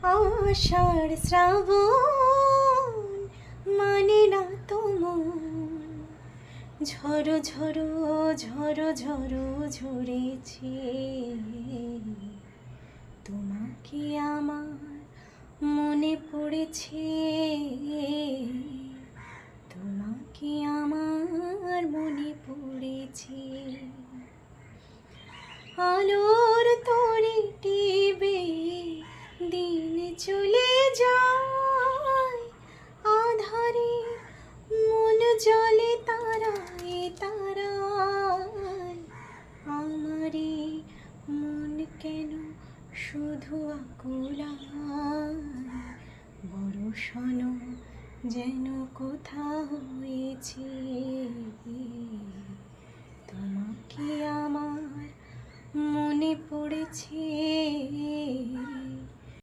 আষাঢ় শ্রাবণ মানে না তো মন, ঝড়ো ঝড়ো ঝড়ো ঝড়ো ঝরেছে। তোমাকে আমার মনে পড়েছে, তোমাকে আমার মনে পড়েছে। আলোর তরি টিবে দিন চলে যায়, আধারে মন জলে তারায় তারায়। আমারে মন কেন শুধু আকুলায়, বরষণ যেন কোথা হয়েছে। তোমাকে আমার মনে পড়েছে।